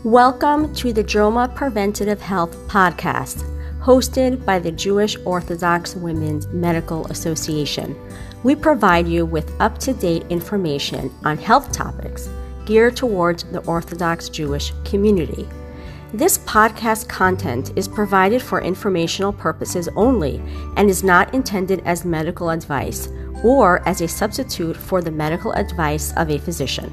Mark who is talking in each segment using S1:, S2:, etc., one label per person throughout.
S1: Welcome to the JOMA Preventative Health Podcast, hosted by the Jewish Orthodox Women's Medical Association. We provide you with up-to-date information on health topics geared towards the Orthodox Jewish community. This podcast content is provided for informational purposes only and is not intended as medical advice or as a substitute for the medical advice of a physician.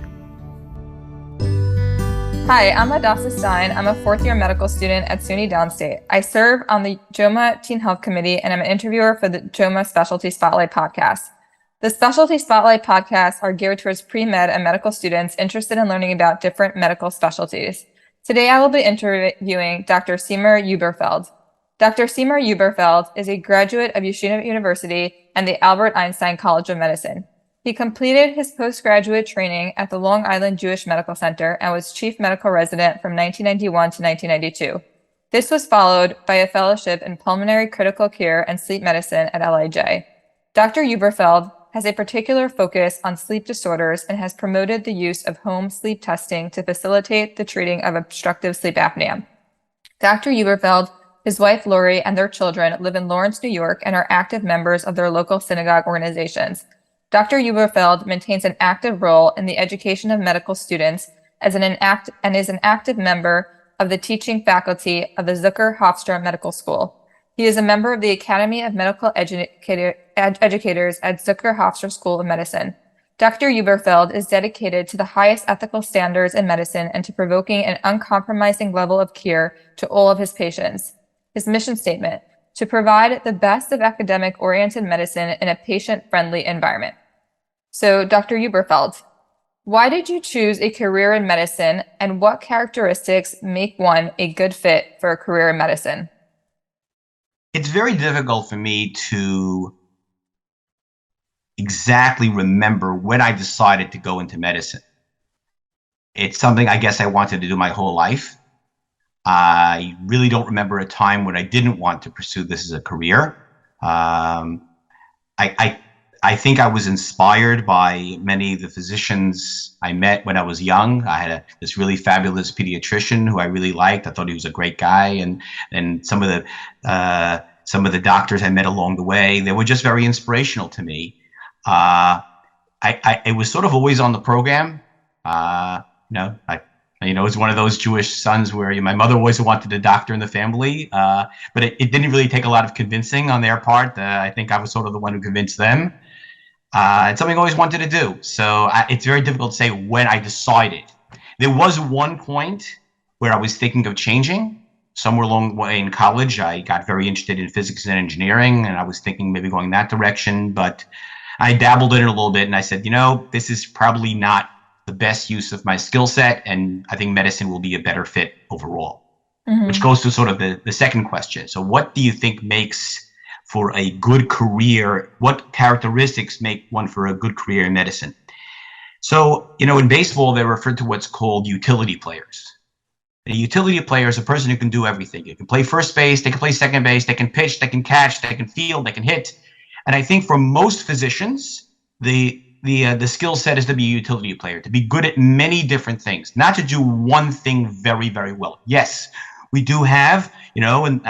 S2: Hi, I'm Adasa Stein. I'm a fourth-year medical student at SUNY Downstate. I serve on the JOMA Teen Health Committee, and I'm an interviewer for the JOMA Specialty Spotlight podcast. The Specialty Spotlight podcasts are geared towards pre-med and medical students interested in learning about different medical specialties. Today, I will be interviewing Dr. Seymour Huberfeld. Dr. Seymour Huberfeld is a graduate of Yeshiva University and the Albert Einstein College of Medicine. He completed his postgraduate training at the Long Island Jewish Medical Center and was chief medical resident from 1991 to 1992. This was followed by a fellowship in pulmonary critical care and sleep medicine at LIJ. Dr. Huberfeld has a particular focus on sleep disorders and has promoted the use of home sleep testing to facilitate the treating of obstructive sleep apnea. Dr. Huberfeld, his wife Lori, and their children live in Lawrence, New York, and are active members of their local synagogue organizations. Dr. Huberfeld maintains an active role in the education of medical students and is an active member of the teaching faculty of the Zucker Hofstra Medical School. He is a member of the Academy of Medical Educators at Zucker Hofstra School of Medicine. Dr. Huberfeld is dedicated to the highest ethical standards in medicine and to provoking an uncompromising level of care to all of his patients. His mission statement: to provide the best of academic-oriented medicine in a patient-friendly environment. So, Dr. Huberfeld, why did you choose a career in medicine, and what characteristics make one a good fit for a career in medicine?
S3: It's very difficult for me to exactly remember when I decided to go into medicine. It's something I guess I wanted to do my whole life. I really don't remember a time when I didn't want to pursue this as a career. I think I was inspired by many of the physicians I met when I was young. I had this really fabulous pediatrician who I really liked. I thought he was a great guy, and some of the doctors I met along the way, they were just very inspirational to me. It was sort of always on the program. It was one of those Jewish sons where my mother always wanted a doctor in the family, but it didn't really take a lot of convincing on their part. I think I was sort of the one who convinced them. It's something I always wanted to do. So it's very difficult to say when I decided. There was one point where I was thinking of changing. Somewhere along the way in college, I got very interested in physics and engineering, and I was thinking maybe going that direction, but I dabbled in it a little bit, and I said, this is probably not the best use of my skill set, and I think medicine will be a better fit overall. Mm-hmm. Which goes to sort of the second question. So what do you think makes for a good career? What characteristics make one for a good career in medicine? So, in baseball, they're referred to what's called utility players. A utility player is a person who can do everything. You can play first base, they can play second base, they can pitch, they can catch, they can field, they can hit. And I think for most physicians, the skill set is to be a utility player, to be good at many different things, not to do one thing very, very well. Yes, we do have, and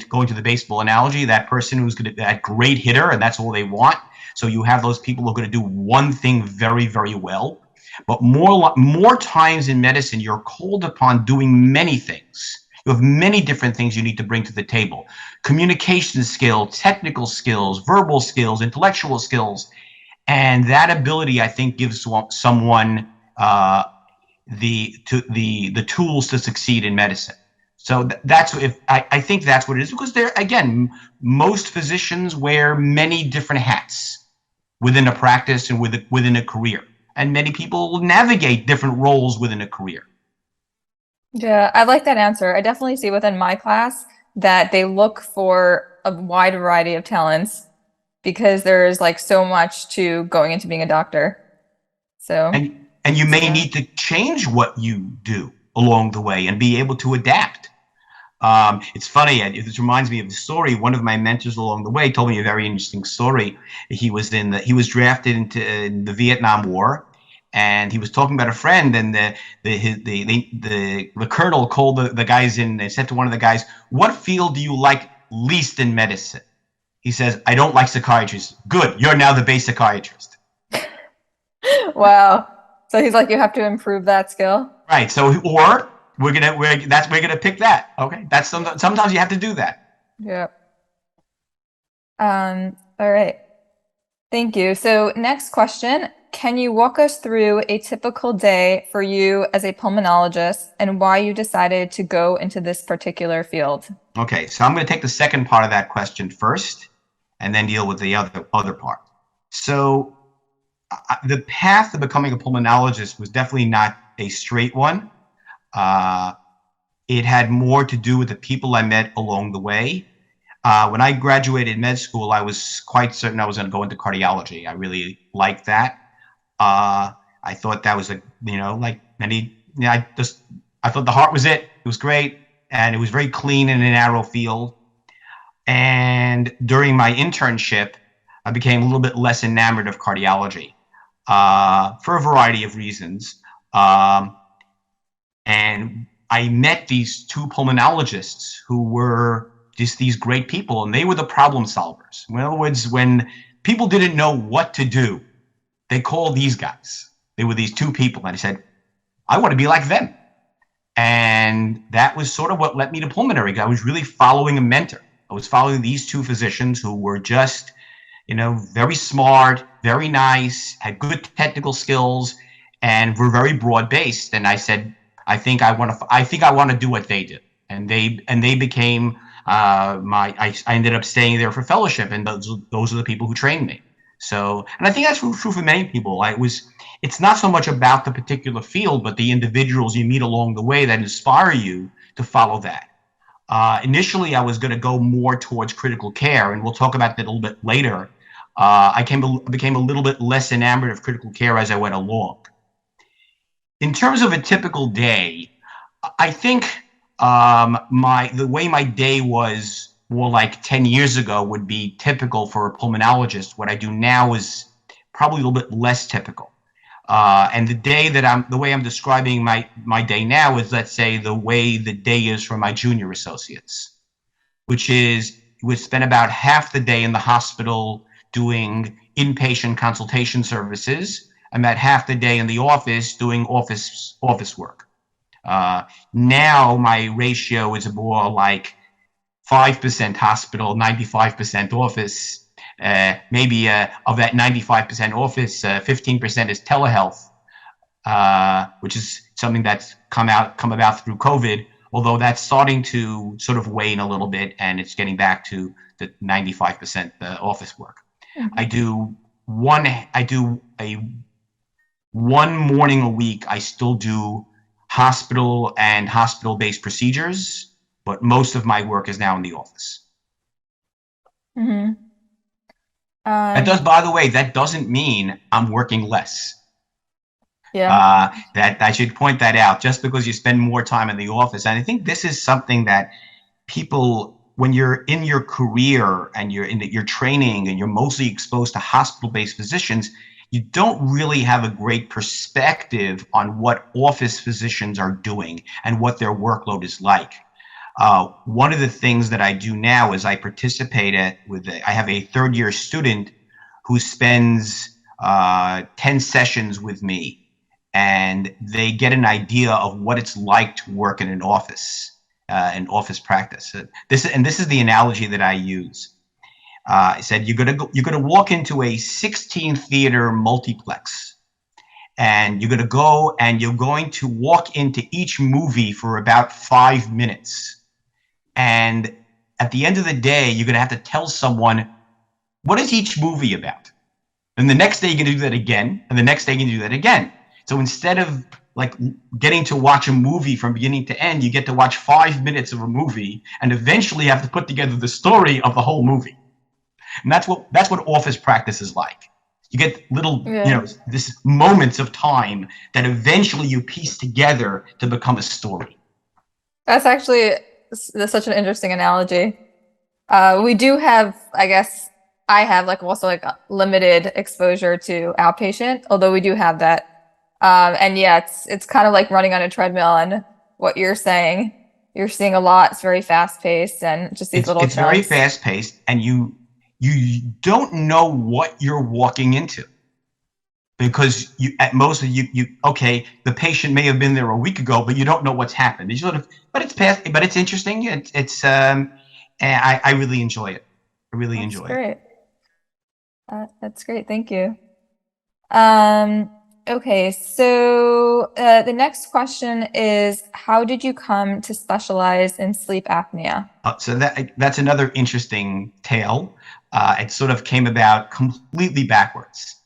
S3: going to the baseball analogy, that person who's that great hitter, and that's all they want. So you have those people who are going to do one thing very, very well. But more times in medicine, you're called upon doing many things. You have many different things you need to bring to the table: communication skills, technical skills, verbal skills, intellectual skills. And that ability, I think, gives someone the tools to succeed in medicine. So I think that's what it is, because most physicians wear many different hats within a practice and within a career, and many people navigate different roles within a career.
S2: Yeah, I like that answer. I definitely see within my class that they look for a wide variety of talents, because there's so much to going into being a doctor. So
S3: and you may need to change what you do along the way and be able to adapt. It's funny. This reminds me of the story. One of my mentors along the way told me a very interesting story. He was drafted into the Vietnam War, and he was talking about a friend, and the colonel called the guys in. They said to one of the guys, "What field do you like least in medicine?" He says, "I don't like psychiatrists." "Good, you're now the base psychiatrist."
S2: Wow. So he's like, you have to improve that skill.
S3: Right. So, or we're gonna pick that. Okay. That's sometimes you have to do that.
S2: Yep. All right. Thank you. So next question, can you walk us through a typical day for you as a pulmonologist and why you decided to go into this particular field?
S3: Okay. So I'm going to take the second part of that question first and then deal with the other part. So the path to becoming a pulmonologist was definitely not a straight one. It had more to do with the people I met along the way. When I graduated med school, I was quite certain I was going to go into cardiology. I really liked that. I thought that was I thought the heart was it. It was great. And it was very clean in a narrow field. And during my internship, I became a little bit less enamored of cardiology for a variety of reasons. And I met these two pulmonologists who were just these great people, and they were the problem solvers. In other words, when people didn't know what to do, they called these guys. They were these two people, and I said, I want to be like them. And that was sort of what led me to pulmonary. I was really following a mentor. I was following these two physicians who were just, very smart, very nice, had good technical skills, and were very broad-based. And I said, I think I want to do what they did. And they became I ended up staying there for fellowship, and those are the people who trained me. So, and I think that's true for many people. It's not so much about the particular field, but the individuals you meet along the way that inspire you to follow that. Initially, I was going to go more towards critical care, and we'll talk about that a little bit later. I became a little bit less enamored of critical care as I went along. In terms of a typical day, I think the way my day was more like 10 years ago would be typical for a pulmonologist. What I do now is probably a little bit less typical. And the way I'm describing my day now is, let's say, the way the day is for my junior associates, which is we spend about half the day in the hospital doing inpatient consultation services, and about half the day in the office doing office work. Now my ratio is more like 5% hospital, 95% office. Maybe of that 95% office, 15% is telehealth, which is something that's come about through COVID. Although that's starting to sort of wane a little bit, and it's getting back to the 95% office work. Mm-hmm. I do one morning a week. I still do hospital and hospital-based procedures, but most of my work is now in the office.
S2: Mm-hmm.
S3: By the way, that doesn't mean I'm working less.
S2: Yeah.
S3: That I should point that out. Just because you spend more time in the office, and I think this is something that people, when you're in your career and you're in your training and you're mostly exposed to hospital-based physicians, you don't really have a great perspective on what office physicians are doing and what their workload is like. One of the things that I do now is I participate I have a third-year student who spends 10 sessions with me, and they get an idea of what it's like to work in an office practice. This is the analogy that I use. I said you're gonna walk into a 16-theater multiplex, and you're gonna go and you're going to walk into each movie for about 5 minutes, and at the end of the day, you're gonna have to tell someone what is each movie about, and the next day you're gonna do that again, and the next day you're gonna do that again. So instead of like getting to watch a movie from beginning to end, you get to watch 5 minutes of a movie, and eventually you have to put together the story of the whole movie. And that's what office practice is like. You get little, this moments of time that eventually you piece together to become a story.
S2: That's such an interesting analogy. We do have, I guess, I have also limited exposure to outpatient, although we do have that And yeah, it's kind of like running on a treadmill, and what you're saying, you're seeing a lot. It's very fast paced and just these little
S3: It's very
S2: chunks.
S3: fast paced, and you don't know what you're walking into, because you at most okay, the patient may have been there a week ago, but you don't know what's happened. You sort of, but it's interesting. And I really enjoy it. I really enjoy it.
S2: That's great. Thank you. Okay, so the next question is, how did you come to specialize in sleep apnea?
S3: So that's another interesting tale. It sort of came about completely backwards.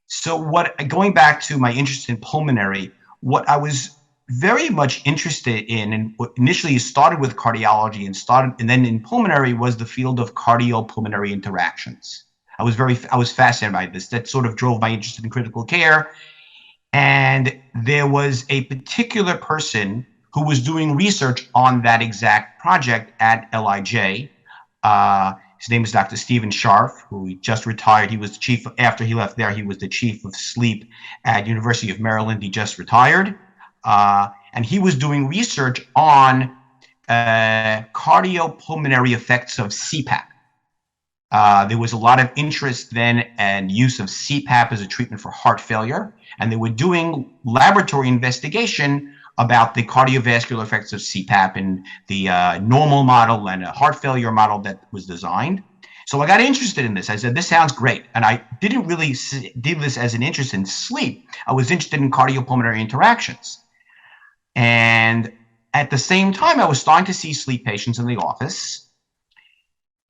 S3: So going back to my interest in pulmonary, what I was very much interested in, and what initially started with cardiology and then in pulmonary, was the field of cardiopulmonary interactions. I was fascinated by this. That sort of drove my interest in critical care. And there was a particular person who was doing research on that exact project at LIJ. His name is Dr. Stephen Scharf, who just retired. He was the chief, after he left there, he was the chief of sleep at University of Maryland. He just retired. And he was doing research on cardiopulmonary effects of CPAP. There was a lot of interest then and use of CPAP as a treatment for heart failure. And they were doing laboratory investigation about the cardiovascular effects of CPAP in the normal model and a heart failure model that was designed. So I got interested in this. I said, this sounds great. And I didn't really do this as an interest in sleep. I was interested in cardiopulmonary interactions. And at the same time, I was starting to see sleep patients in the office.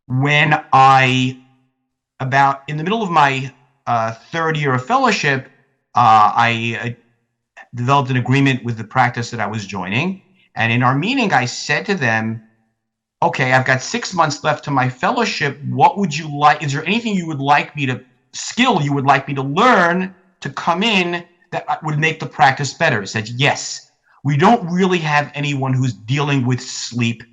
S3: When about in the middle of my third year of fellowship, I developed an agreement with the practice that I was joining. And in our meeting, I said to them, okay, I've got 6 months left to my fellowship. What would you like? Is there anything you would like me to learn to come in that would make the practice better? He said, yes. We don't really have anyone who's dealing with sleep.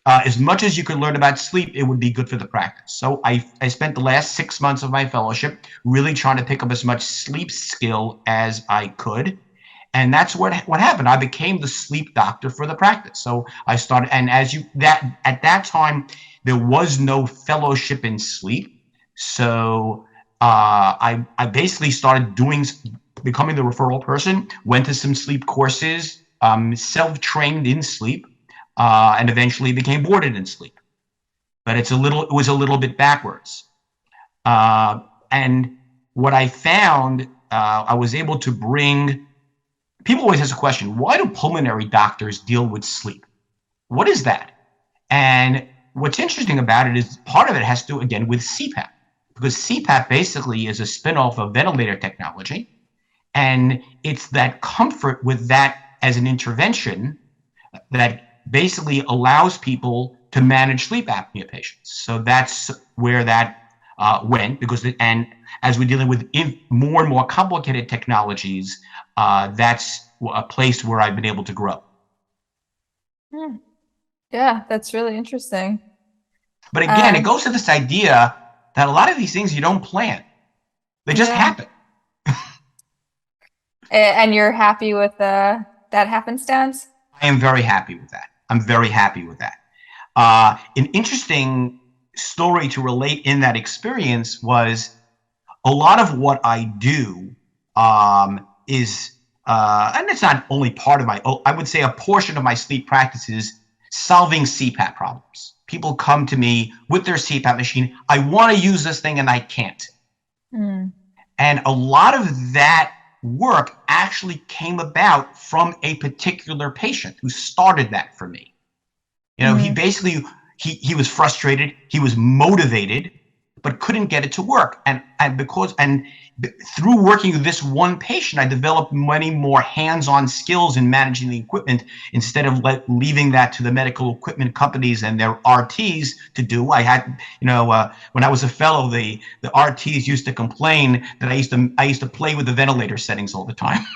S3: As much as you could learn about sleep, it would be good for the practice. So I spent the last 6 months of my fellowship really trying to pick up as much sleep skill as I could. And that's what happened. I became the sleep doctor for the practice. So I started, and at that time, there was no fellowship in sleep. So I basically started becoming the referral person, went to some sleep courses, self-trained in sleep, and eventually became boarded in sleep. But it was a little bit backwards. And what I found, I was able to bring. People always ask a question: why do pulmonary doctors deal with sleep? What is that? And what's interesting about it is part of it has to do again with CPAP, because CPAP basically is a spinoff of ventilator technology, and it's that comfort with that as an intervention that basically allows people to manage sleep apnea patients. So that's where that went, and as we're dealing with more and more complicated technologies, that's a place where I've been able to grow.
S2: Yeah, that's really interesting.
S3: But again, it goes to this idea that a lot of these things you don't plan. They just happen.
S2: And you're happy with that happenstance?
S3: I am very happy with that. I'm very happy with that. An interesting story to relate in that experience was a lot of what I do is, and it's not only part of I would say a portion of my sleep practice is solving CPAP problems. People come to me with their CPAP machine. I want to use this thing and I can't. And a lot of that work actually came about from a particular patient who started that for me. You know, he basically, he was frustrated, he was motivated, but couldn't get it to work. And through working with this one patient, I developed many more hands-on skills in managing the equipment instead of leaving that to the medical equipment companies and their RTs to do. I had, when I was a fellow, the RTs used to complain that I used to play with the ventilator settings all the time.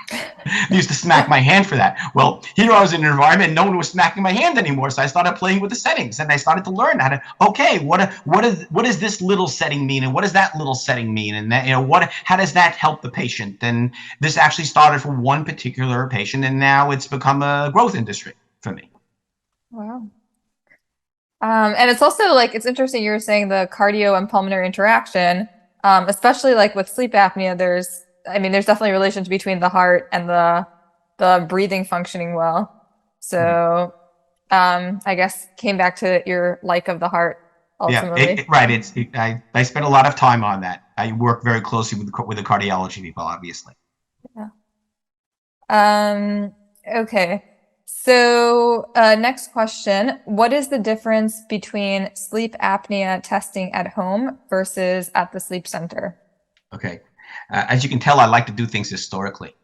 S3: They used to smack my hand for that. Well, here I was in an environment, no one was smacking my hand anymore, so I started playing with the settings, and I started to learn how to, okay, what does this little setting mean, and what does that little setting mean? mean? And that, how does that help the patient? And this actually started for one particular patient, and now it's become a growth industry for me.
S2: Wow. And it's also like, it's interesting you were saying the cardio and pulmonary interaction, especially like with sleep apnea, there's definitely a relation between the heart and the breathing functioning well. So I guess came back to your like of the heart ultimately.
S3: Yeah, right. I spent a lot of time on that. I work very closely with the cardiology people, obviously.
S2: Yeah. Okay. So next question, what is the difference between sleep apnea testing at home versus at the sleep center?
S3: Okay. As you can tell, I like to do things historically.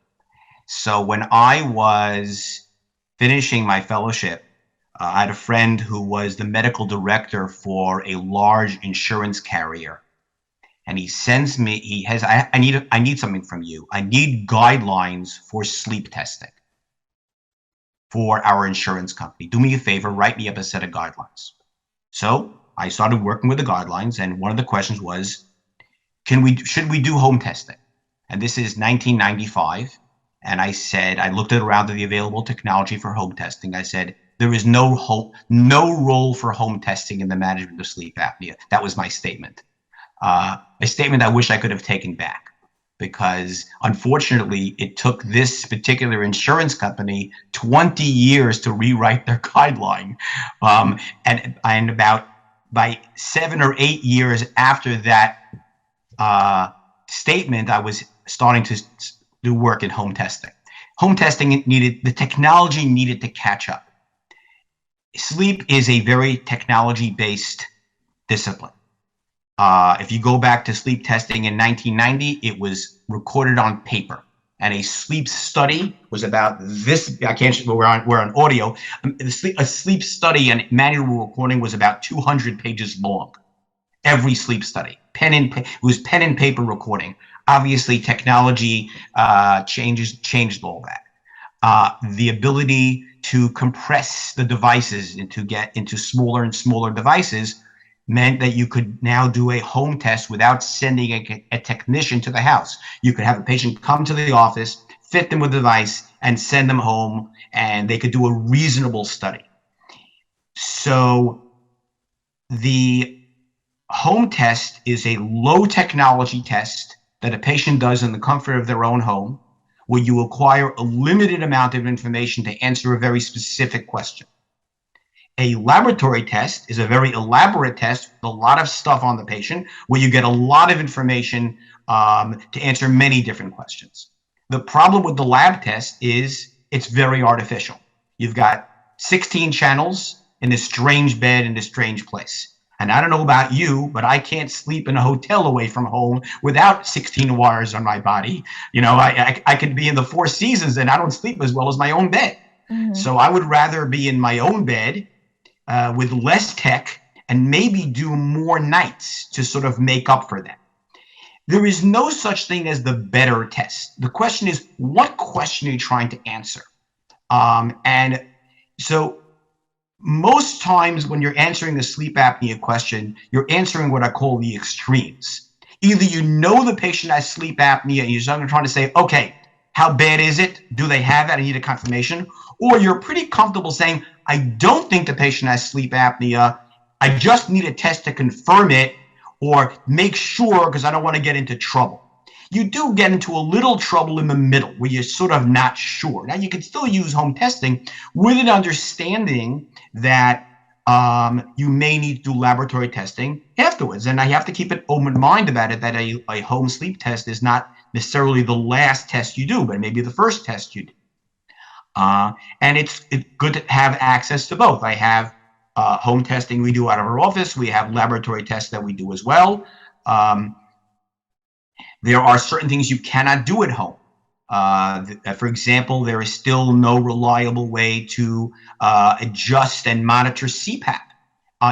S3: So when I was finishing my fellowship, I had a friend who was the medical director for a large insurance carrier. And he sends me, I need something from you. I need guidelines for sleep testing for our insurance company. Do me a favor, write me up a set of guidelines. So I started working with the guidelines, and one of the questions was, should we do home testing? And this is 1995. And I said, I looked around at the available technology for home testing. I said, there is no role for home testing in the management of sleep apnea. That was my statement. A statement I wish I could have taken back, because unfortunately it took this particular insurance company 20 years to rewrite their guideline. And about by 7 or 8 years after that statement, I was starting to do work in home testing. Home testing the technology needed to catch up. Sleep is a very technology-based discipline. If you go back to sleep testing in 1990, it was recorded on paper, and a sleep study was about this. I can't. We're on audio. A sleep study and manual recording was about 200 pages long. Every sleep study, it was pen and paper recording. Obviously, technology changed all that. The ability to compress the devices and to get into smaller and smaller devices meant that you could now do a home test without sending a technician to the house. You could have a patient come to the office, fit them with the device, and send them home, and they could do a reasonable study. So the home test is a low technology test that a patient does in the comfort of their own home, where you acquire a limited amount of information to answer a very specific question. A laboratory test is a very elaborate test with a lot of stuff on the patient, where you get a lot of information to answer many different questions. The problem with the lab test is it's very artificial. You've got 16 channels in a strange bed in a strange place. And I don't know about you, but I can't sleep in a hotel away from home without 16 wires on my body. I could be in the Four Seasons and I don't sleep as well as my own bed. Mm-hmm. So I would rather be in my own bed with less tech and maybe do more nights to sort of make up for that. There is no such thing as the better test. The question is, what question are you trying to answer? And so most times when you're answering the sleep apnea question, you're answering what I call the extremes. Either you know the patient has sleep apnea and you're trying to say, okay, how bad is it? Do they have it? I need a confirmation. Or you're pretty comfortable saying, I don't think the patient has sleep apnea. I just need a test to confirm it or make sure because I don't want to get into trouble. You do get into a little trouble in the middle where you're sort of not sure. Now, you can still use home testing with an understanding that you may need to do laboratory testing afterwards. And I have to keep an open mind about it, that a home sleep test is not necessarily the last test you do, but maybe the first test you do. And it's good to have access to both. I have home testing we do out of our office. We have laboratory tests that we do as well. There are certain things you cannot do at home. For example, there is still no reliable way to adjust and monitor CPAP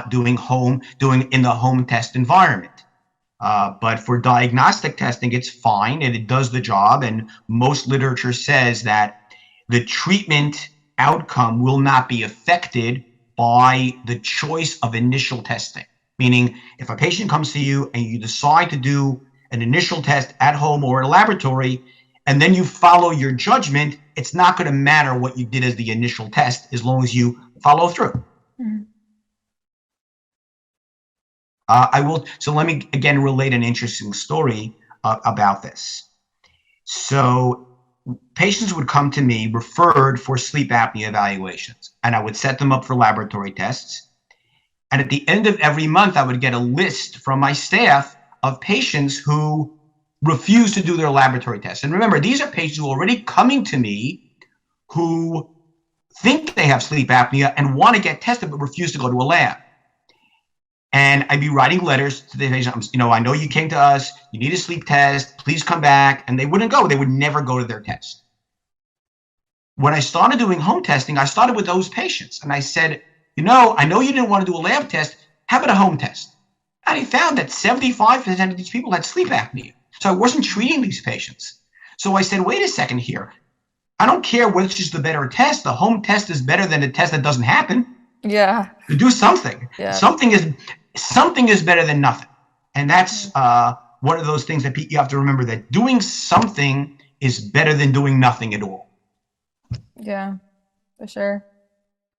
S3: doing in the home test environment. But for diagnostic testing, it's fine and it does the job. And most literature says that the treatment outcome will not be affected by the choice of initial testing. Meaning, if a patient comes to you and you decide to do an initial test at home or at a laboratory, and then you follow your judgment, it's not going to matter what you did as the initial test as long as you follow through. Mm-hmm. So let me again relate an interesting story about this. So patients would come to me referred for sleep apnea evaluations, and I would set them up for laboratory tests. And at the end of every month, I would get a list from my staff of patients who refuse to do their laboratory tests. And remember, these are patients who are already coming to me who think they have sleep apnea and want to get tested but refuse to go to a lab. And I'd be writing letters to the patient, I know you came to us, you need a sleep test, please come back. And they wouldn't go. They would never go to their test. When I started doing home testing, I started with those patients. And I said, I know you didn't want to do a lab test. How about a home test? And I found that 75% of these people had sleep apnea. So I wasn't treating these patients. So I said, wait a second here. I don't care which is the better test. The home test is better than a test that doesn't happen.
S2: Yeah.
S3: To do something. Yeah. Something is better than nothing. And that's one of those things that you have to remember, that doing something is better than doing nothing at all.
S2: Yeah, for sure.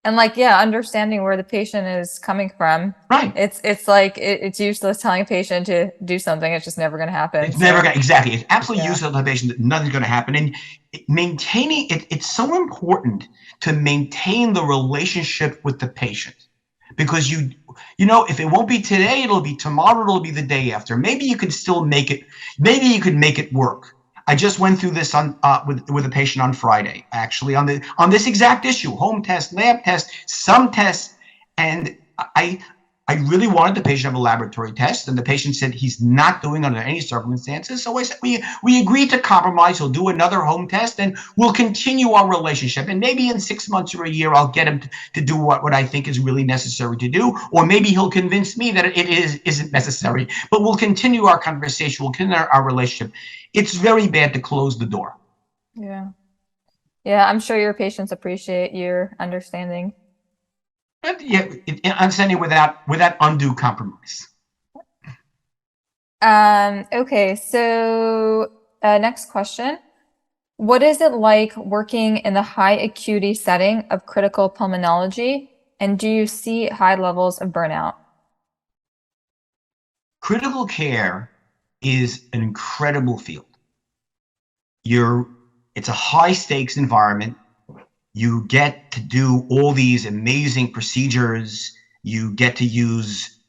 S2: And understanding where the patient is coming from.
S3: Right.
S2: It's like it's useless telling a patient to do something. It's just never going to happen.
S3: It's never going to, exactly. It's absolutely useless to tell a patient that nothing's going to happen. And maintaining it, it's so important to maintain the relationship with the patient, because if it won't be today, it'll be tomorrow, it'll be the day after. Maybe you could still make it. Maybe you could make it work. I just went through this with a patient on Friday, actually, on this exact issue: home test, lab test, some tests, and I really wanted the patient to have a laboratory test, and the patient said he's not doing it under any circumstances. So I said we agreed to compromise. He'll do another home test, and we'll continue our relationship. And maybe in 6 months or a year, I'll get him to do what I think is really necessary to do, or maybe he'll convince me that it isn't necessary. But we'll continue our conversation. We'll continue our relationship. It's very bad to close the door.
S2: Yeah. Yeah, I'm sure your patients appreciate your understanding.
S3: Yeah, understanding without undue compromise.
S2: Okay, so next question. What is it like working in the high acuity setting of critical pulmonology, and do you see high levels of burnout?
S3: Critical care is an incredible field. It's a high stakes environment. You get to do all these amazing procedures. You get to use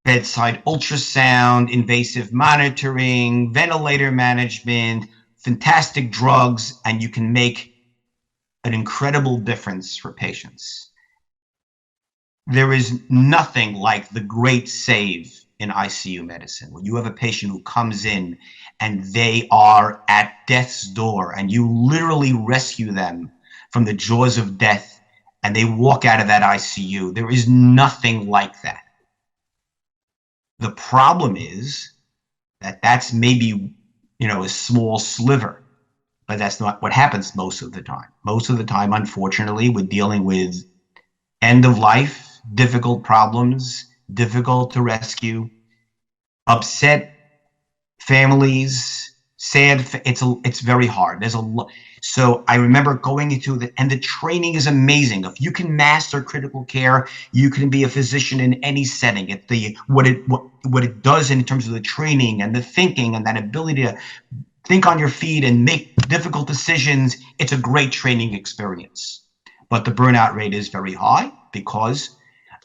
S3: bedside ultrasound, invasive monitoring, ventilator management, fantastic drugs, and you can make an incredible difference for patients. There is nothing like the great save in ICU medicine, when you have a patient who comes in and they are at death's door and you literally rescue them from the jaws of death and they walk out of that ICU. There is nothing like that. The problem is that that's maybe, a small sliver, but that's not what happens most of the time. Most of the time, unfortunately, we're dealing with end of life, difficult problems, difficult to rescue, upset families, sad. It's very hard. There's a lot. So I remember going into and the training is amazing. If you can master critical care, you can be a physician in any setting. What it does in terms of the training and the thinking and that ability to think on your feet and make difficult decisions. It's a great training experience. But the burnout rate is very high because,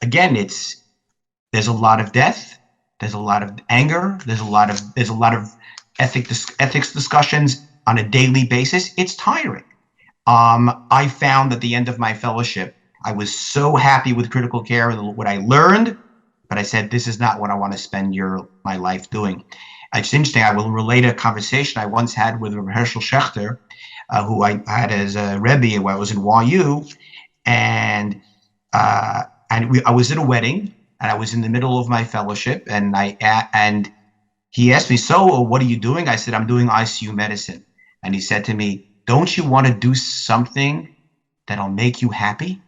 S3: again, there's a lot of death, there's a lot of anger, there's a lot of ethics discussions on a daily basis. It's tiring. I found at the end of my fellowship, I was so happy with critical care and what I learned, but I said, this is not what I want to spend my life doing. It's interesting. I will relate a conversation I once had with Herschel Schechter, who I had as a Rebbe while I was in YU, and I was at a wedding, and I was in the middle of my fellowship, and he asked me, so what are you doing? I said, I'm doing ICU medicine. And he said to me, don't you want to do something that'll make you happy?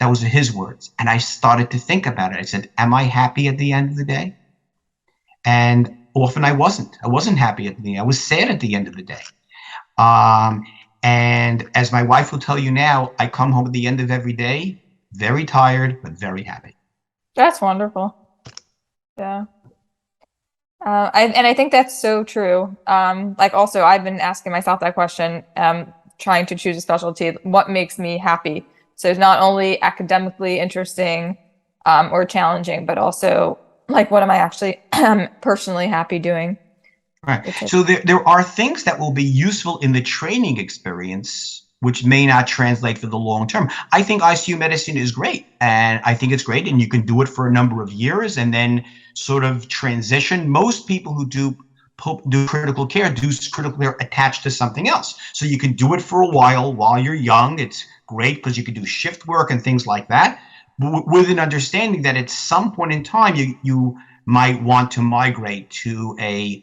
S3: That was his words. And I started to think about it. I said, am I happy at the end of the day? And often I wasn't happy at the end. I was sad at the end of the day. And as my wife will tell you now, I come home at the end of every day, very tired, but very happy.
S2: That's wonderful. Yeah. I think that's so true. Like also, I've been asking myself that question, trying to choose a specialty, what makes me happy? So it's not only academically interesting or challenging, but also like, what am I actually personally happy doing?
S3: Right. So there are things that will be useful in the training experience, which may not translate for the long term. I think ICU medicine is great, and I think it's great, and you can do it for a number of years and then sort of transition. Most people who do critical care do critical care attached to something else. So you can do it for a while you're young. It's great because you can do shift work and things like that, with an understanding that at some point in time you might want to migrate to a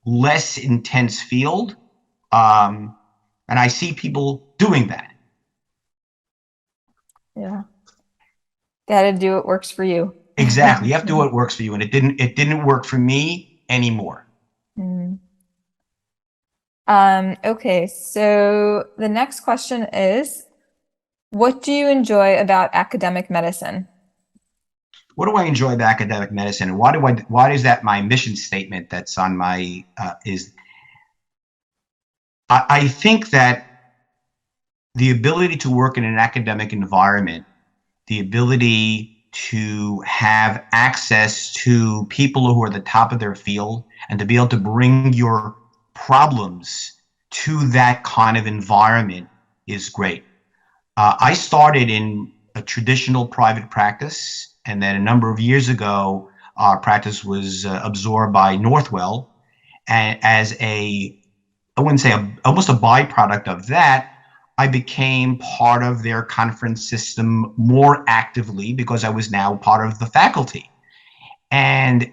S3: less intense field. And I see people doing that.
S2: Yeah. Gotta do what works for you.
S3: Exactly. You have to do what works for you. And it didn't work for me anymore.
S2: Mm. Okay. So the next question is, what do you enjoy about academic medicine?
S3: What do I enjoy about academic medicine? And why is that my mission statement that's on my, I think that the ability to work in an academic environment, the ability to have access to people who are the top of their field and to be able to bring your problems to that kind of environment is great. I started in a traditional private practice, and then a number of years ago, our practice was absorbed by Northwell, and as I wouldn't say almost a byproduct of that, I became part of their conference system more actively because I was now part of the faculty. And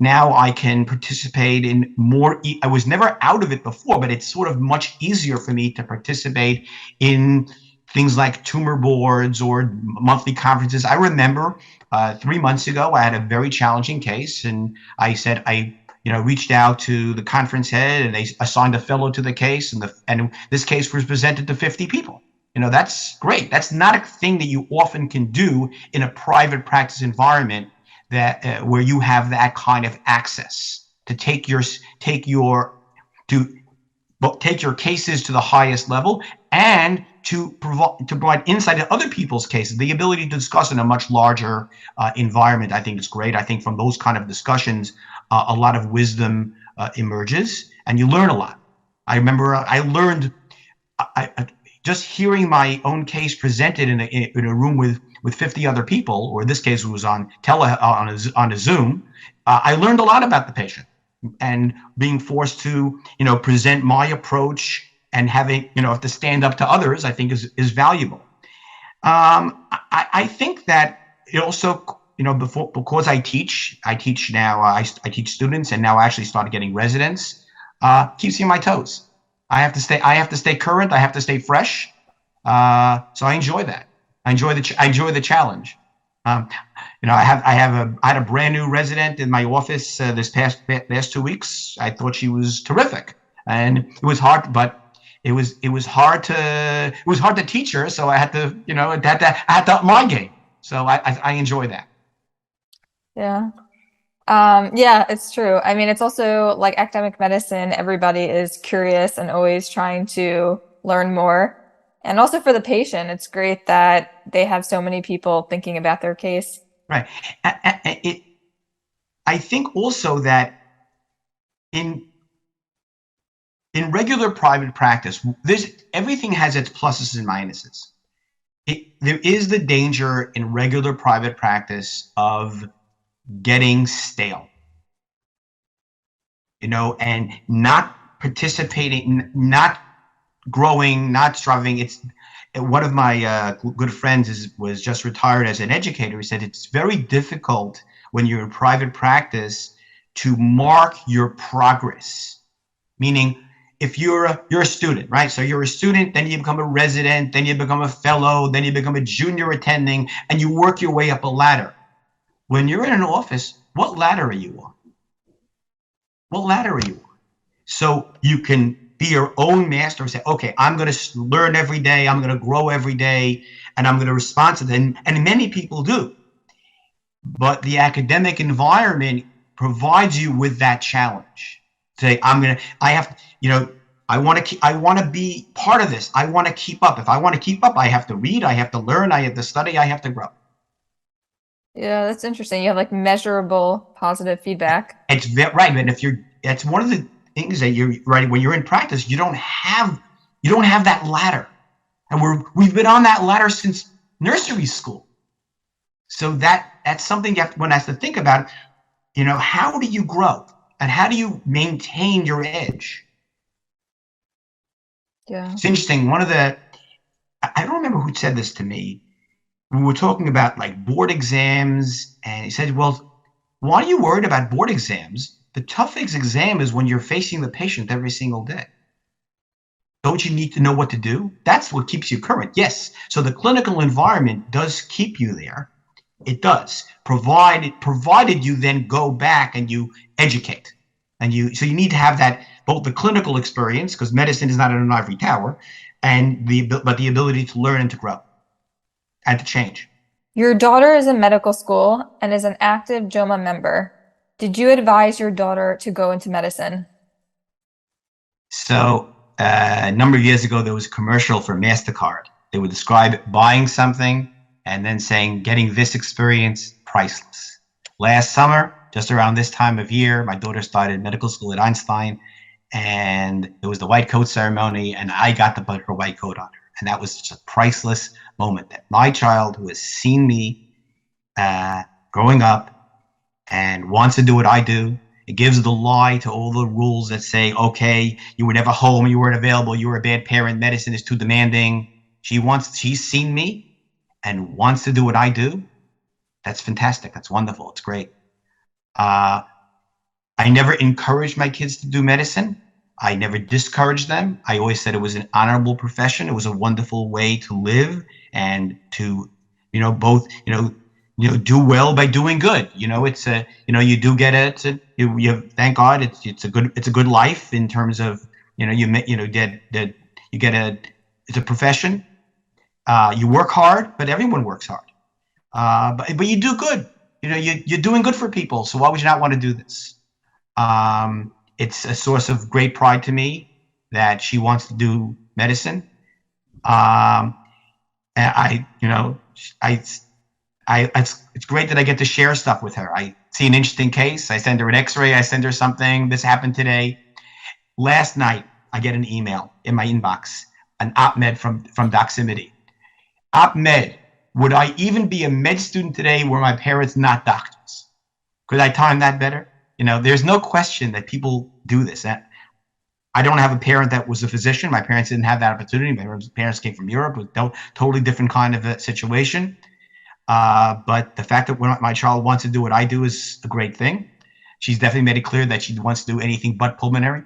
S3: now I can participate in more. I was never out of it before, but it's sort of much easier for me to participate in things like tumor boards or monthly conferences. I remember 3 months ago, I had a very challenging case, and I said I reached out to the conference head, and they assigned a fellow to the case, and this case was presented to 50 people. That's great. That's not a thing that you often can do in a private practice environment where you have that kind of access to take your cases to the highest level and to provide insight into other people's cases. The ability to discuss in a much larger environment, I think, is great. I think from those kind of discussions, a lot of wisdom emerges, and you learn a lot. I remember I learned just hearing my own case presented in a room with 50 other people, or in this case it was on a Zoom. I learned a lot about the patient, and being forced to present my approach and having have to stand up to others, I think is valuable. I think that it also because I teach now, I teach students, and now I actually started getting residents. Keeps me on my toes. I have to stay current. I have to stay fresh. So I enjoy that. I enjoy the challenge. I had a brand new resident in my office this past 2 weeks. I thought she was terrific, and it was hard, but it was hard to teach her. So I had to I had to up my game. So I enjoy that.
S2: Yeah. Yeah, it's true. I mean, it's also like academic medicine, everybody is curious and always trying to learn more. And also for the patient, it's great that they have so many people thinking about their case.
S3: Right. I think also that in regular private practice, everything has its pluses and minuses. There is the danger in regular private practice of getting stale, and not participating, not growing, not striving. It's one of my good friends was just retired as an educator. He said it's very difficult when you're in private practice to mark your progress. Meaning, if you're a student, right? So you're a student, then you become a resident, then you become a fellow, then you become a junior attending, and you work your way up a ladder. When you're in an office, what ladder are you on? What ladder are you on? So you can be your own master and say, okay, I'm going to learn every day. I'm going to grow every day, and I'm going to respond to them. And many people do. But the academic environment provides you with that challenge. Say, I want to be part of this. I want to keep up. If I want to keep up, I have to read, I have to learn, I have to study, I have to grow.
S2: Yeah, that's interesting. You have like measurable positive feedback.
S3: It's right. And that's one of the things that you're right. When you're in practice, you don't have that ladder. And we've been on that ladder since nursery school. So that's something one has to think about. How do you grow and how do you maintain your edge?
S2: Yeah.
S3: It's interesting. I don't remember who said this to me. We were talking about like board exams, and he said, well, why are you worried about board exams? The toughest exam is when you're facing the patient every single day. Don't you need to know what to do? That's what keeps you current. Yes. So the clinical environment does keep you there. It does, provided you then go back and you educate. So you need to have that, both the clinical experience, because medicine is not in an ivory tower, but the ability to learn and to grow and to change.
S2: Your daughter is in medical school and is an active JOMA member. Did you advise your daughter to go into medicine?
S3: So a number of years ago, there was a commercial for MasterCard. They would describe buying something and then saying, getting this experience, priceless. Last summer, just around this time of year, my daughter started medical school at Einstein, and it was the white coat ceremony, and I got to put her white coat on her. And that was just a priceless moment that my child, who has seen me growing up and wants to do what I do, it gives the lie to all the rules that say, okay, you were never home, you weren't available, you were a bad parent, medicine is too demanding. She's seen me and wants to do what I do. That's fantastic. That's wonderful. It's great. I never encouraged my kids to do medicine. I never discouraged them. I always said it was an honorable profession. It was a wonderful way to live and to, both, do well by doing good. It's you do get thank God it's a good life in terms of, it's a profession. You work hard, but everyone works hard. But you do good. You're doing good for people. So why would you not want to do this? It's a source of great pride to me that she wants to do medicine. And it's great that I get to share stuff with her. I see an interesting case. I send her an X-ray. I send her something. This happened today. Last night, I get an email in my inbox, an op-med from Doximity. Op-med, would I even be a med student today were my parents not doctors? Could I time that better? There's no question that people do this. I don't have a parent that was a physician. My parents didn't have that opportunity. My parents came from Europe with totally different kind of a situation. But the fact that my child wants to do what I do is a great thing. She's definitely made it clear that she wants to do anything but pulmonary.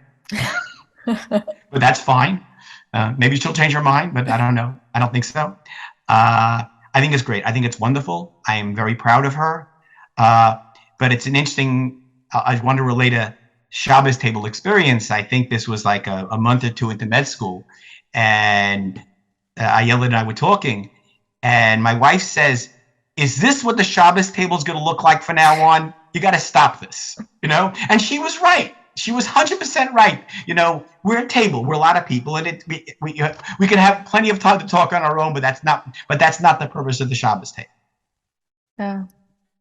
S3: But that's fine. Maybe she'll change her mind, but I don't know. I don't think so. I think it's great. I think it's wonderful. I am very proud of her. But it's an interesting, I want to relate a Shabbos table experience. I think this was like a month or two into med school. And Ayala and I were talking. And my wife says, is this what the Shabbos table is going to look like from now on? You got to stop this, And she was right. She was 100% right. We're a table. We're a lot of people, and we can have plenty of time to talk on our own. But that's not the purpose of the Shabbos table.
S2: Yeah,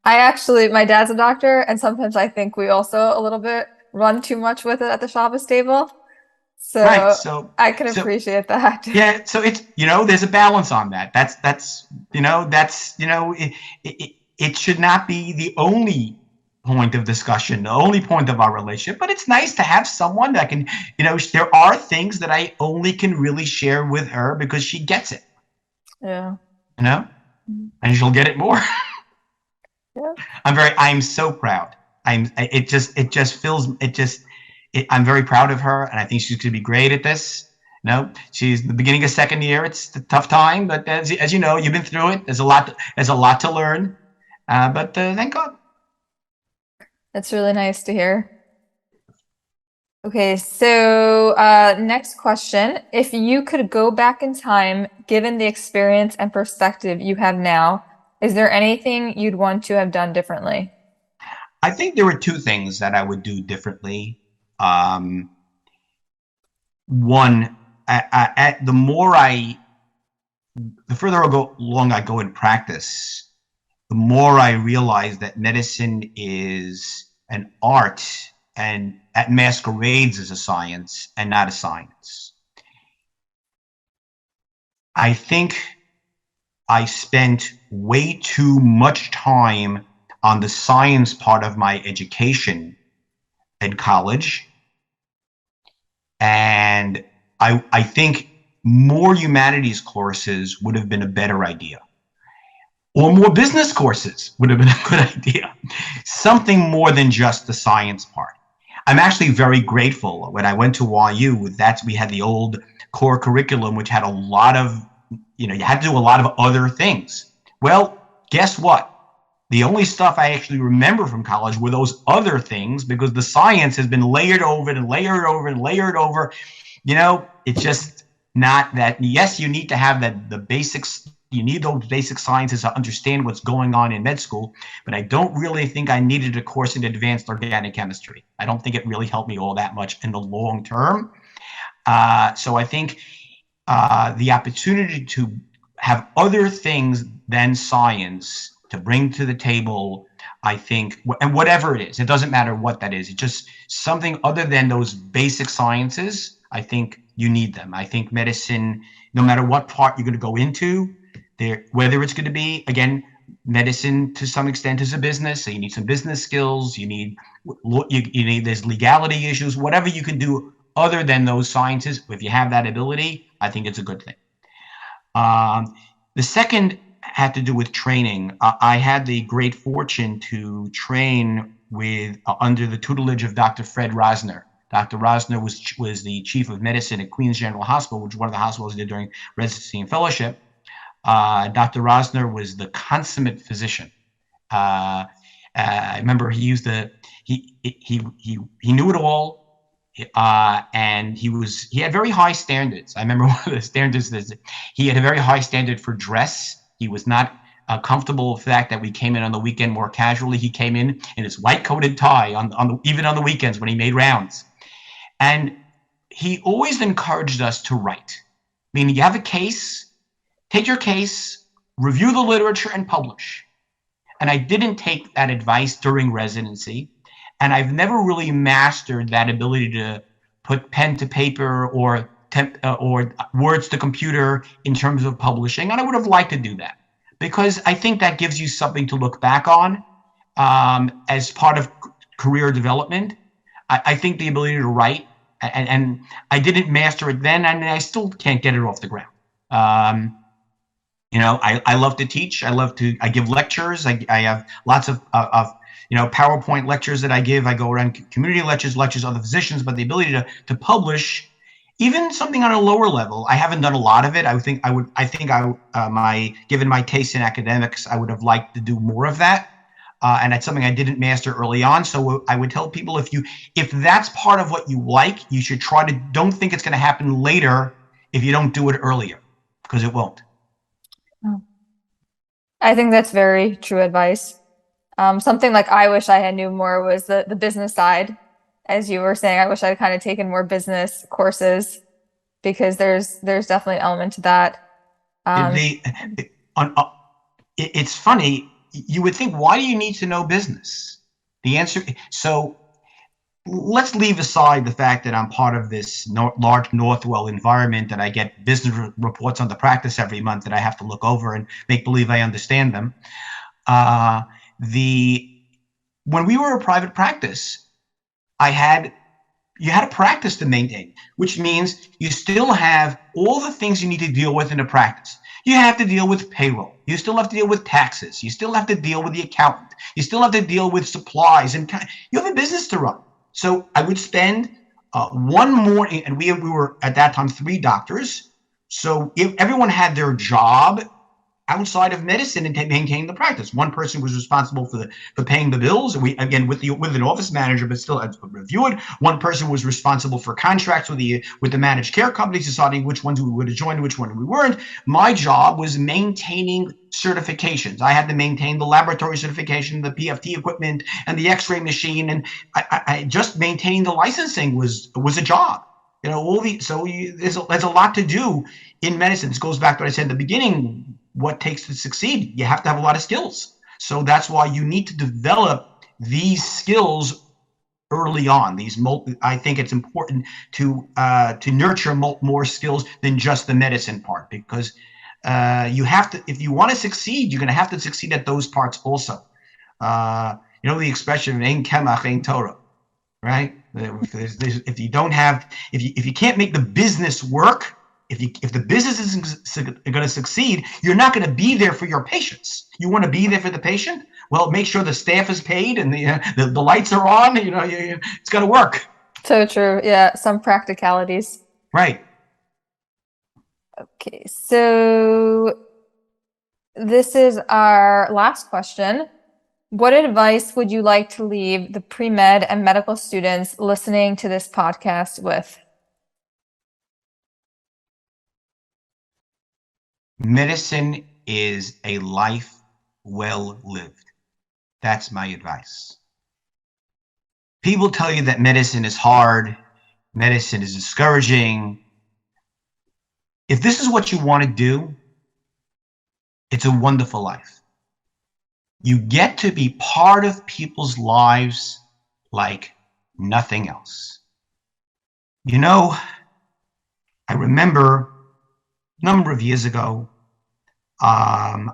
S2: my dad's a doctor, and sometimes I think we also a little bit run too much with it at the Shabbos table. So, right, so I can appreciate that.
S3: Yeah. So it's there's a balance on that. It should not be the only point of discussion, the only point of our relationship, but it's nice to have someone that can, there are things that I only can really share with her because she gets it.
S2: Yeah.
S3: And she'll get it more.
S2: Yeah.
S3: I'm so proud. I'm very proud of her, and I think she's going to be great at this. She's the beginning of second year. It's a tough time, but as you know, you've been through it. There's a lot to learn, but thank God.
S2: That's really nice to hear. Okay, so next question. If you could go back in time, given the experience and perspective you have now, is there anything you'd want to have done differently?
S3: I think there were two things that I would do differently. One, the further along I go in practice, the more I realize that medicine is an art and at masquerades as a science and not a science. I think I spent way too much time on the science part of my education in college. And I think more humanities courses would have been a better idea. Or more business courses would have been a good idea. Something more than just the science part. I'm actually very grateful. When I went to YU, we had the old core curriculum, which had a lot of, you had to do a lot of other things. Well, guess what? The only stuff I actually remember from college were those other things, because the science has been layered over and layered over and layered over. It's just not that. Yes, you need to have the basics. You need those basic sciences to understand what's going on in med school, but I don't really think I needed a course in advanced organic chemistry. I don't think it really helped me all that much in the long term. So I think the opportunity to have other things than science to bring to the table, I think, and whatever it is, it doesn't matter what that is. It's just something other than those basic sciences. I think you need them. I think medicine, no matter what part you're going to go into, whether it's going to be, again, medicine to some extent is a business, so you need some business skills. You need there's legality issues. Whatever you can do other than those sciences, if you have that ability, I think it's a good thing. The second had to do with training. I had the great fortune to train with under the tutelage of Dr. Fred Rosner. Dr. Rosner was the chief of medicine at Queens General Hospital, which is one of the hospitals I did during residency and fellowship. Dr. Rosner was the consummate physician. I remember he knew it all, and he had very high standards. I remember one of the standards that he had a very high standard for dress. He was not comfortable with the fact that we came in on the weekend more casually. He came in his white coated tie even on the weekends when he made rounds. And he always encouraged us to write. I mean, you have a case, take your case, review the literature, and publish. And I didn't take that advice during residency. And I've never really mastered that ability to put pen to paper or words to computer in terms of publishing. And I would have liked to do that, because I think that gives you something to look back on as part of career development. I think the ability to write, and I didn't master it then, and I still can't get it off the ground. I love to teach. I give lectures. I have lots of PowerPoint lectures that I give. I go around community lectures, other physicians, but the ability to publish, even something on a lower level, I haven't done a lot of it. Given my taste in academics, I would have liked to do more of that. And that's something I didn't master early on. So I would tell people, if that's part of what you like, you should don't think it's going to happen later if you don't do it earlier, because it won't.
S2: I think that's very true advice. Something like I wish I had knew more was the business side. As you were saying, I wish I'd kind of taken more business courses, because there's definitely an element to that.
S3: It's funny. You would think, why do you need to know business? The answer. So let's leave aside the fact that I'm part of this large Northwell environment, that I get business reports on the practice every month that I have to look over and make believe I understand them. When we were a private practice, you had a practice to maintain, which means you still have all the things you need to deal with in a practice. You have to deal with payroll. You still have to deal with taxes. You still have to deal with the accountant. You still have to deal with supplies, and you have a business to run. So I would spend one morning, and we were at that time 3 doctors. So if everyone had their job, outside of medicine and maintain the practice. One person was responsible for paying the bills. We, again, with an office manager, but still review it. One person was responsible for contracts with the managed care companies, deciding which ones we would have joined, which one we weren't. My job was maintaining certifications. I had to maintain the laboratory certification, the PFT equipment, and the X-ray machine, and I just maintaining the licensing was a job. You know, there's a lot to do in medicine. This goes back to what I said at the beginning. What takes to succeed? You have to have a lot of skills. So that's why you need to develop these skills early on. I think it's important to nurture more skills than just the medicine part, because you have to. If you want to succeed, you're going to have to succeed at those parts also. You know the expression "Ein kemach, ein Torah," right? If you can't make the business work. If the business isn't going to succeed, you're not going to be there for your patients. You want to be there for the patient? Well, make sure the staff is paid and the lights are on. You know, it's got to work.
S2: So true. Yeah, some practicalities.
S3: Right.
S2: Okay, so this is our last question. What advice would you like to leave the pre-med and medical students listening to this podcast with?
S3: Medicine is a life well lived. That's my advice. People tell you that medicine is hard, medicine is discouraging. If this is what you want to do, it's a wonderful life. You get to be part of people's lives like nothing else. You know, I remember a number of years ago, I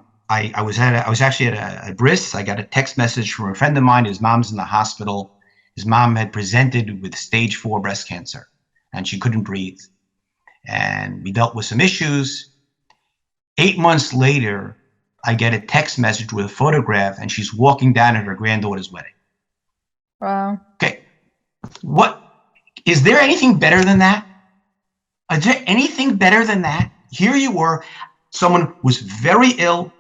S3: was actually at a bris. I got a text message from a friend of mine. His mom's in the hospital. His mom had presented with stage 4 breast cancer, and she couldn't breathe. And we dealt with some issues. 8 months later, I get a text message with a photograph, and she's walking down at her granddaughter's wedding.
S2: Wow.
S3: Okay. Is there anything better than that? Is there anything better than that? Here you were, someone was very ill,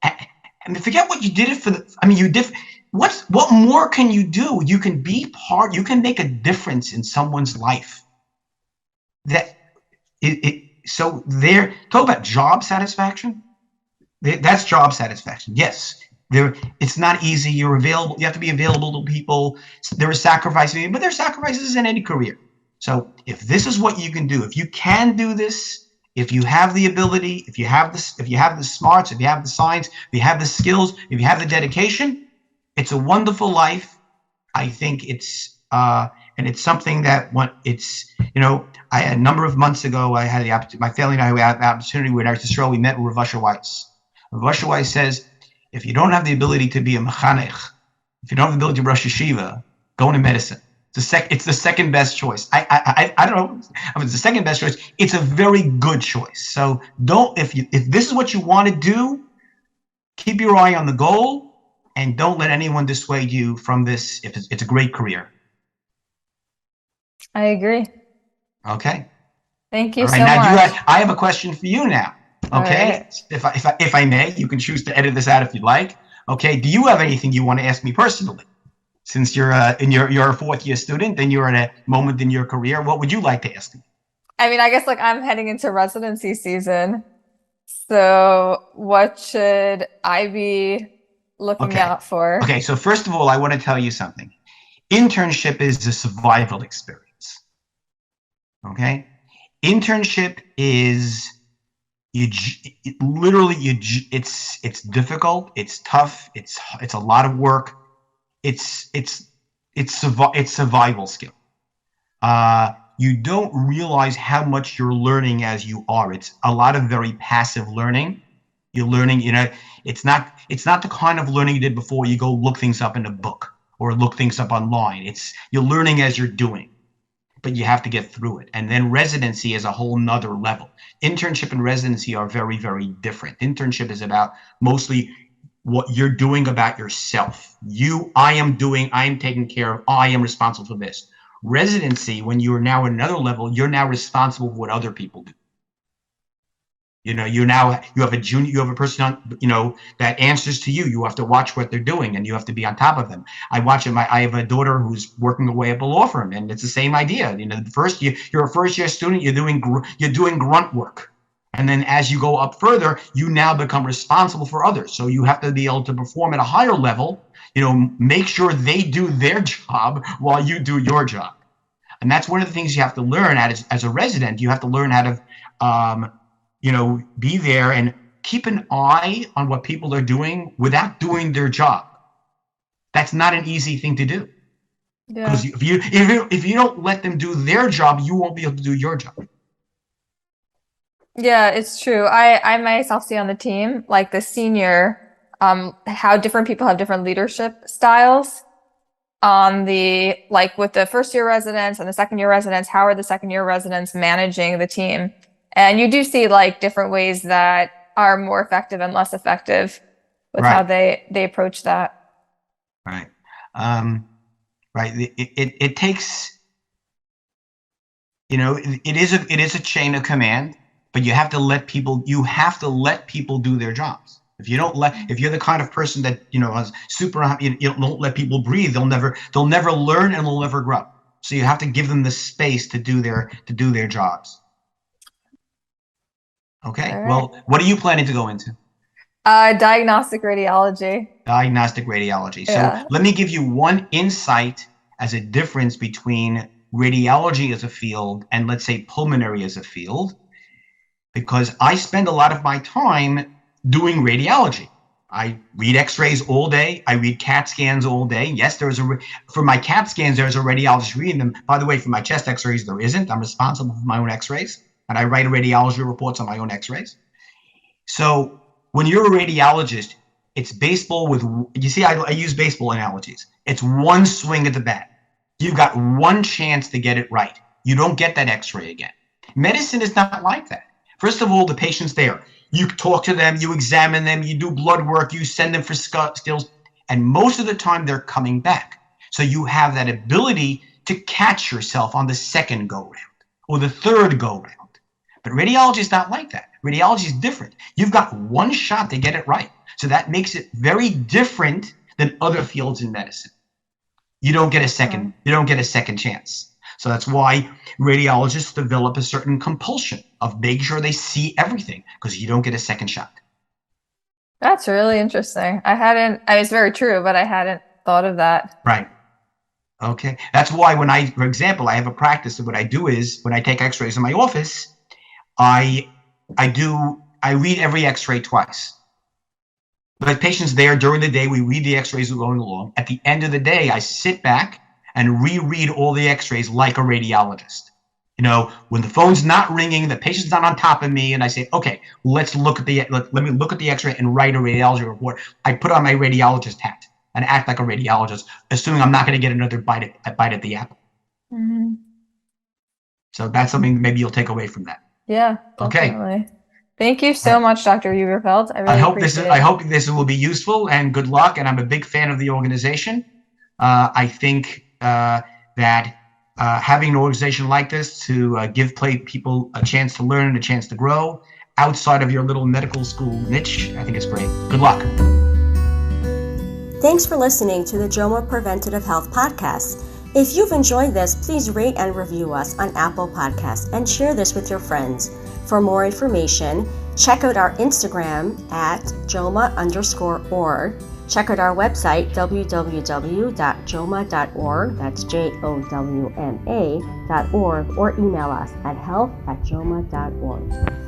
S3: and forget what you did it for. You did. What more can you do? You can be part. You can make a difference in someone's life. So there. Talk about job satisfaction. That's job satisfaction. Yes. It's not easy. You're available. You have to be available to people. There are sacrifices, but there are sacrifices in any career. So if this is what you can do, if you can do this. If you have the ability, if you have the smarts, if you have the science, if you have the skills, if you have the dedication, it's a wonderful life. I think it's and it's something that I had a number of months ago. I had the opportunity. My family and I had the opportunity with Eretz Yisrael. We met with Rav Asher Weiss. Rav Asher Weiss says, if you don't have the ability to be a mechanech, if you don't have the ability to brush yeshiva, go into medicine. It's the second best choice. I don't know if it's the second best choice. It's a very good choice. So if this is what you want to do, keep your eye on the goal and don't let anyone dissuade you from this. If it's a great career.
S2: I agree.
S3: Okay.
S2: Thank you
S3: All right,
S2: so much.
S3: I have a question for you now. Okay. Right. If I may, you can choose to edit this out if you'd like. Okay. Do you have anything you want to ask me personally? Since you're you're a fourth-year student and you're at a moment in your career, what would you like to ask me?
S2: I mean, I guess I'm heading into residency season. So what should I be looking out for?
S3: Okay, so first of all, I want to tell you something. Internship is a survival experience. Okay? Internship is it's difficult, it's tough, it's a lot of work. It's survival skill. You don't realize how much you're learning as you are. It's a lot of very passive learning. You're learning, it's not the kind of learning you did before. You go look things up in a book or look things up online. You're learning as you're doing, but you have to get through it. And then residency is a whole nother level. Internship and residency are very, very different. Internship is about mostly what you're doing about yourself. I am taking care of, I am responsible for this. Residency, when you're now at another level, you're now responsible for what other people do. You have a junior, you have a person on, that answers to you. You have to watch what they're doing, and you have to be on top of them. I have a daughter who's working away at a law firm, and it's the same idea. You're a first year student. You're doing grunt work, and then as you go up further, you now become responsible for others. So you have to be able to perform at a higher level. Make sure they do their job while you do your job, and that's one of the things you have to learn as a resident. You have to learn how to be there and keep an eye on what people are doing without doing their job. That's not an easy thing to do. Because if you don't let them do their job, you won't be able to do your job.
S2: Yeah, it's true. I myself see on the team, like the senior, how different people have different leadership styles. With the first year residents and the second year residents, how are the second year residents managing the team? And you do see like different ways that are more effective and less effective with how they approach that.
S3: Right. Right. It takes, it is a chain of command, but you have to let people do their jobs. If you're the kind of person that, is super, don't let people breathe, they'll never learn and they'll never grow. So you have to give them the space to do their jobs. Okay. Right. Well, what are you planning to go into?
S2: Diagnostic radiology.
S3: Diagnostic radiology. So let me give you one insight as a difference between radiology as a field and, let's say, pulmonary as a field, because I spend a lot of my time doing radiology. I read x-rays all day. I read CAT scans all day. Yes, for my CAT scans, there's a radiologist reading them. By the way, for my chest x-rays, there isn't. I'm responsible for my own x-rays. And I write radiology reports on my own x-rays. So when you're a radiologist, it's baseball I use baseball analogies. It's one swing at the bat. You've got one chance to get it right. You don't get that x-ray again. Medicine is not like that. First of all, the patient's there. You talk to them, you examine them, you do blood work, you send them for stills, and most of the time they're coming back. So you have that ability to catch yourself on the second go-round or the third go-round. But radiology is not like that. Radiology is different. You've got one shot to get it right. So that makes it very different than other fields in medicine. You don't get a second chance. So that's why radiologists develop a certain compulsion of making sure they see everything, because you don't get a second shot.
S2: That's really interesting. It's very true, but I hadn't thought of that.
S3: Right. Okay. That's why for example, I have a practice of what I do is when I take x-rays in my office, I read every x-ray twice. The patient's there during the day. We read the x-rays going along. At the end of the day, I sit back and reread all the x-rays like a radiologist. When the phone's not ringing, the patient's not on top of me, and I say, okay, let me look at the x-ray and write a radiology report. I put on my radiologist hat and act like a radiologist, assuming I'm not going to get another bite at the apple. Mm-hmm. So that's something maybe you'll take away from that.
S2: Yeah. Definitely. Okay. Thank you so much, Dr. Huberfeld. I
S3: hope this will be useful, and good luck. And I'm a big fan of the organization. I think that having an organization like this to give people a chance to learn and a chance to grow outside of your little medical school niche, I think it's great. Good luck.
S1: Thanks for listening to the JOMA Preventative Health Podcast. If you've enjoyed this, please rate and review us on Apple Podcasts and share this with your friends. For more information, check out our Instagram at JOMA_org. Check out our website, www.joma.org, that's JOWMA.org, or email us at health@joma.org.